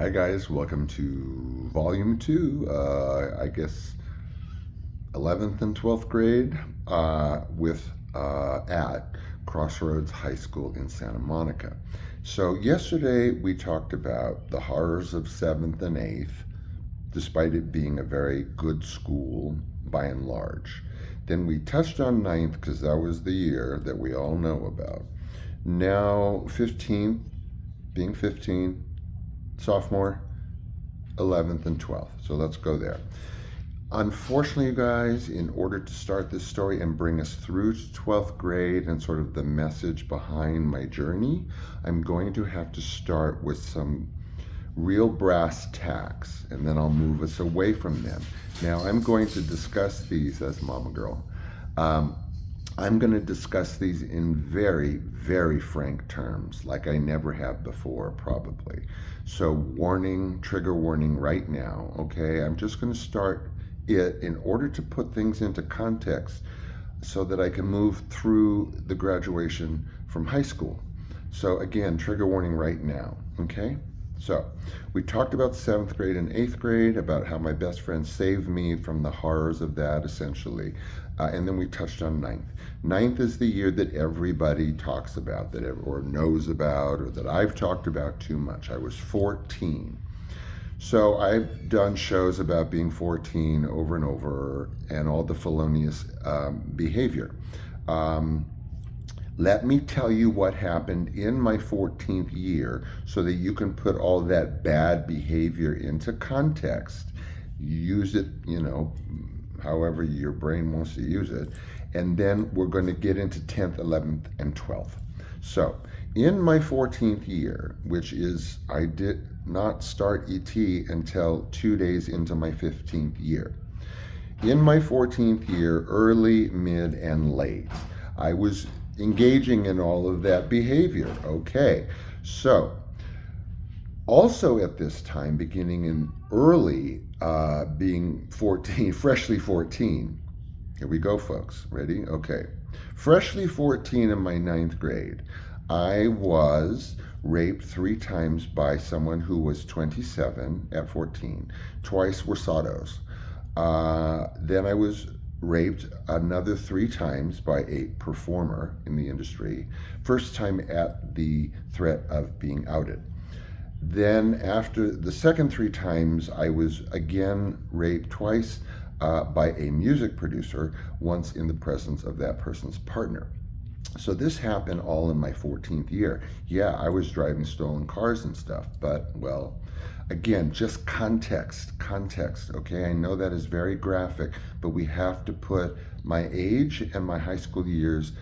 Hi guys, welcome to volume 2, I guess 11th and 12th grade with at Crossroads High School in Santa Monica. So yesterday we talked about the horrors of 7th and 8th, despite it being a very good school by and large. Then we touched on 9th because that was the year that we all know about. Now 15th, being 15, sophomore, 11th and 12th. So let's go there. Unfortunately, you guys, in order to start this story and bring us through to 12th grade and sort of the message behind my journey, I'm going to have to start with some real brass tacks, and then I'll move us away from them. Now, I'm going to discuss these as Mama Girl. Um, I'm going to discuss these in very, very frank terms, like I never have before, probably. So, warning, trigger warning right now, okay? I'm just going to start it in order to put things into context so that I can move through the graduation from high school. So, again, trigger warning right now, okay? So, we talked about 7th grade and 8th grade, about how my best friend saved me from the horrors of that, essentially. And then we touched on 9th. 9th is the year that everybody talks about, or knows about, or that I've talked about too much. I was 14. So I've done shows about being 14 over and over and all the felonious behavior. Um, Let me tell you what happened in my 14th year so that you can put all that bad behavior into context. Use it, however your brain wants to use it. And then we're going to get into 10th, 11th, and 12th. So, in my 14th year, which is, I did not start ET until 2 days into my 15th year. In my 14th year, early, mid, and late, I was engaging in all of that behavior. Okay, so also at this time, beginning in early, being 14, freshly 14. Here we go, folks. Ready? Okay. Freshly 14 in my ninth grade, I was raped 3 times by someone who was 27 at 14. Twice were Sados. Then I was raped another 3 times by a performer in the industry, first time at the threat of being outed. Then, after the second 3 times, I was again raped twice by a music producer, once in the presence of that person's partner. So this happened all in my 14th year. Yeah, I was driving stolen cars and stuff, but well, again, just context, okay? I know that is very graphic, but we have to put my age and my high school years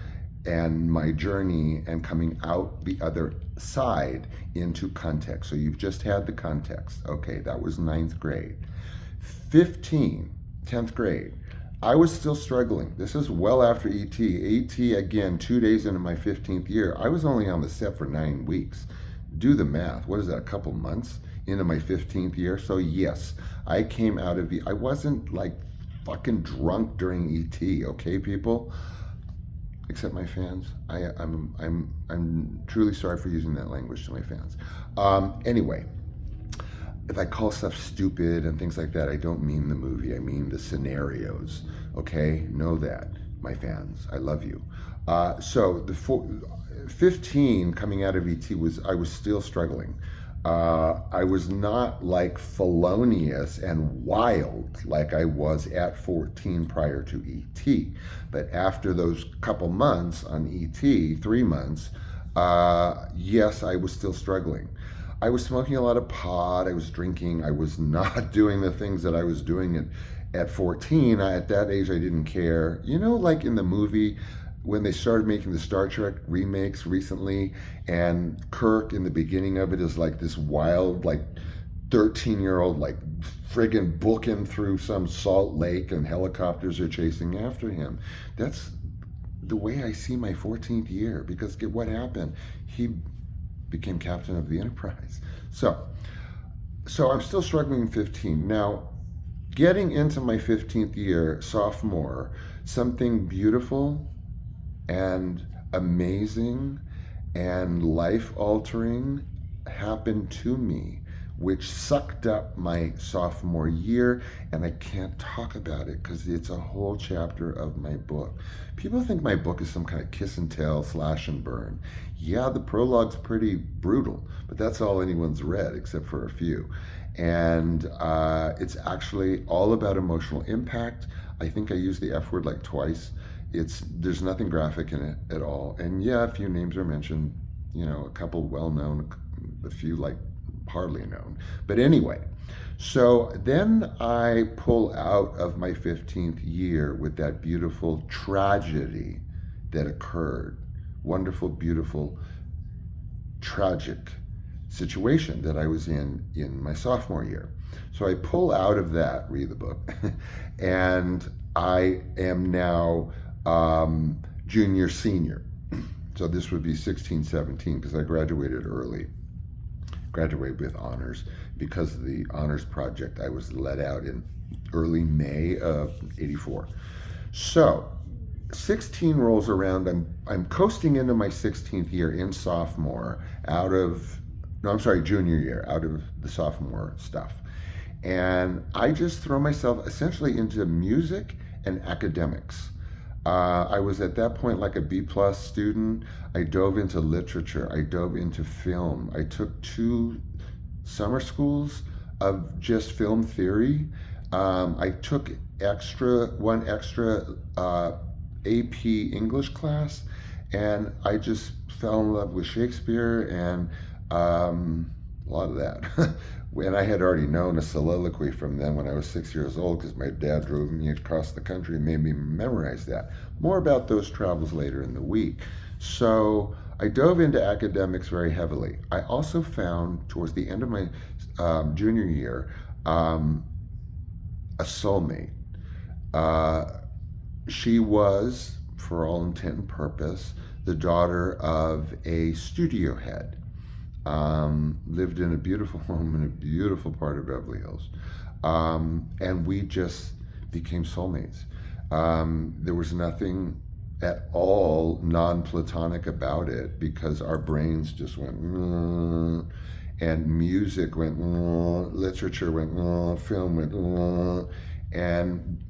and my journey and coming out the other side into context. So you've just had the context. Okay, that was ninth grade. 15, 10th grade. I was still struggling. This is well after ET. ET, again, 2 days into my 15th year. I was only on the set for 9 weeks. Do the math. What is that, a couple months into my 15th year? So, yes, I came out of I wasn't like fucking drunk during ET, okay, people? Except my fans. I'm truly sorry for using that language to my fans. Anyway, if I call stuff stupid and things like that, I don't mean the movie. I mean the scenarios. Okay, know that, my fans. I love you. So the 15 coming out of ET I was still struggling. I was not like felonious and wild like I was at 14 prior to ET. But after those couple months on ET, 3 months, yes, I was still struggling. I was smoking a lot of pot. I was drinking. I was not doing the things that I was doing at 14. At that age, I didn't care. You know, like in the movie, when they started making the Star Trek remakes recently, and Kirk in the beginning of it is like this wild, like 13-year-old, like friggin' booking through some salt lake and helicopters are chasing after him. That's the way I see my 14th year, because get what happened? He became captain of the Enterprise. So I'm still struggling in 15. Now, getting into my 15th year, sophomore, something beautiful and amazing and life altering happened to me which sucked up my sophomore year, and I can't talk about it because it's a whole chapter of my book. People think my book is some kind of kiss and tell, slash and burn. Yeah, the prologue's pretty brutal, but that's all anyone's read except for a few. And it's actually all about emotional impact. I think I used the F word like twice. There's nothing graphic in it at all. And yeah, a few names are mentioned, a couple well known, a few like hardly known. But anyway, so then I pull out of my 15th year with that beautiful tragedy that occurred. Wonderful, beautiful, tragic situation that I was in my sophomore year. So I pull out of that, read the book, and I am now junior, senior. So this would be 16, 17 because I graduated early. Graduated with honors because of the honors project I was let out in early May of '84. So 16 rolls around. I'm coasting into my 16th year in junior year out of the sophomore stuff. And I just throw myself essentially into music and academics. I was at that point like a B+ student. I dove into literature. I dove into film. I took 2 summer schools of just film theory. I took one extra AP English class, and I just fell in love with Shakespeare and a lot of that. And I had already known a soliloquy from them when I was 6 years old because my dad drove me across the country and made me memorize that. More about those travels later in the week. So I dove into academics very heavily. I also found towards the end of my junior year a soulmate. She was, for all intent and purpose, the daughter of a studio head. Lived in a beautiful home in a beautiful part of Beverly Hills. And we just became soulmates. There was nothing at all non-platonic about it because our brains just went, and music went, literature went, film went, and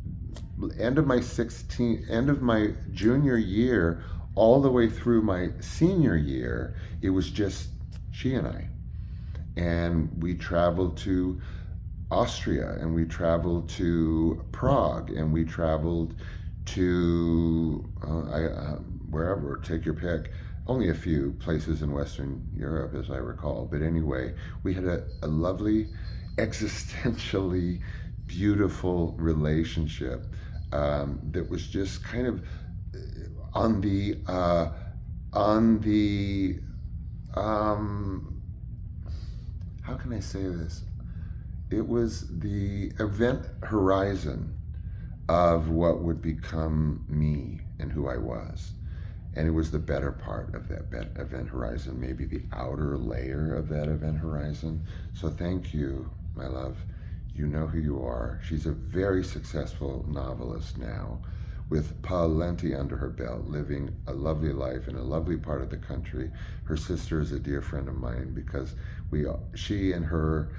end of my junior year, all the way through my senior year, it was just she and I. And we traveled to Austria, and we traveled to Prague, and we traveled to wherever, take your pick. Only a few places in Western Europe, as I recall. But anyway, we had a lovely, existentially beautiful relationship that was just kind of on the how can I say this? It was the event horizon of what would become me and who I was. And it was the better part of that event horizon, maybe the outer layer of that event horizon. So thank you, my love. You know who you are. She's a very successful novelist now, with plenty under her belt, living a lovely life in a lovely part of the country. Her sister is a dear friend of mine because she and her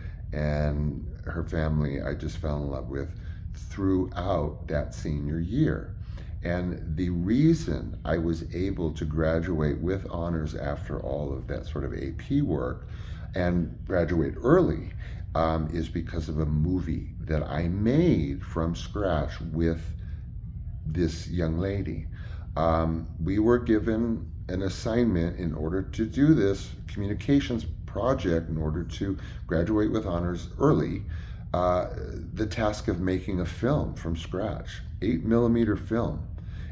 family, I just fell in love with throughout that senior year. And the reason I was able to graduate with honors after all of that sort of AP work and graduate early is because of a movie that I made from scratch with this young lady. We were given an assignment in order to do this communications project, in order to graduate with honors early, the task of making a film from scratch, 8mm film.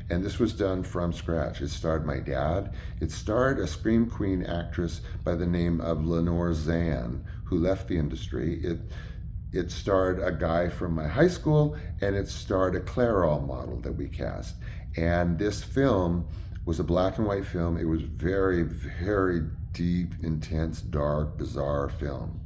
And this was done from scratch. It starred my dad. It starred a Scream Queen actress by the name of Lenore Zann, who left the industry. It starred a guy from my high school, and it starred a Clairol model that we cast. And this film was a black and white film. It was very, very deep, intense, dark, bizarre film.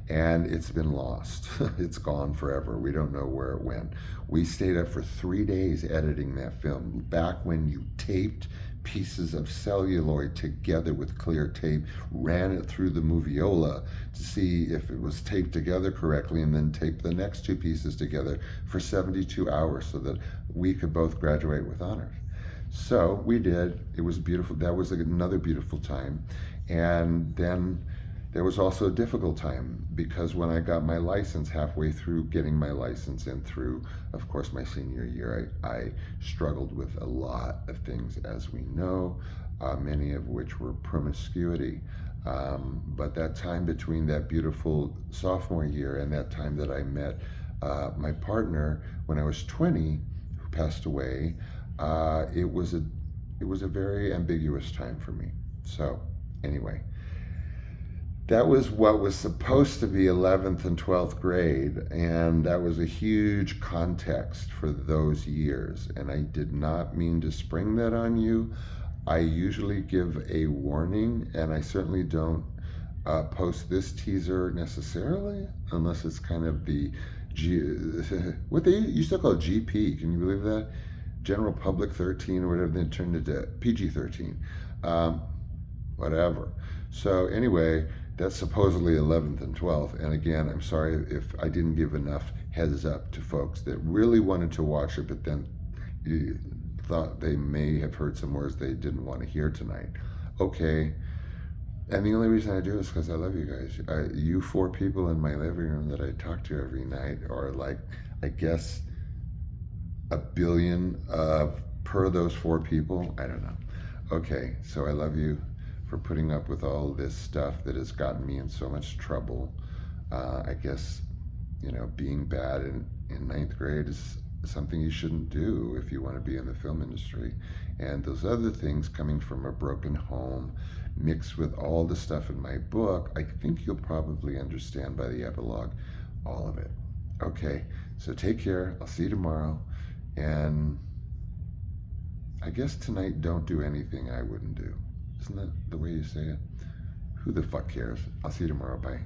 And it's been lost. It's gone forever. We don't know where it went. We stayed up for 3 days editing that film. Back when you taped pieces of celluloid together with clear tape, ran it through the moviola to see if it was taped together correctly, and then taped the next two pieces together for 72 hours so that we could both graduate with honors. So we did. It was beautiful. That was another beautiful time. And then there was also a difficult time because when I got my license, halfway through getting my license and through, of course, my senior year, I struggled with a lot of things, as we know, many of which were promiscuity. But that time between that beautiful sophomore year and that time that I met my partner when I was 20, who passed away, it was a very ambiguous time for me. So anyway, that was what was supposed to be 11th and 12th grade, and that was a huge context for those years. And I did not mean to spring that on you. I usually give a warning, and I certainly don't post this teaser necessarily, unless it's kind of the what they used to call GP. Can you believe that? General Public 13 or whatever, then turned into PG 13. Whatever. So anyway, that's supposedly 11th and 12th. And again, I'm sorry if I didn't give enough heads up to folks that really wanted to watch it, but then thought they may have heard some words they didn't want to hear tonight. Okay. And the only reason I do is because I love you guys. You four people in my living room that I talk to every night are like, I guess, a billion per those four people. I don't know. Okay, so I love you for putting up with all this stuff that has gotten me in so much trouble. I guess, being bad in ninth grade is something you shouldn't do if you want to be in the film industry. And those other things coming from a broken home, mixed with all the stuff in my book, I think you'll probably understand by the epilogue, all of it. Okay, so take care. I'll see you tomorrow. And I guess tonight, don't do anything I wouldn't do. Isn't that the way you say it? Who the fuck cares? I'll see you tomorrow. Bye.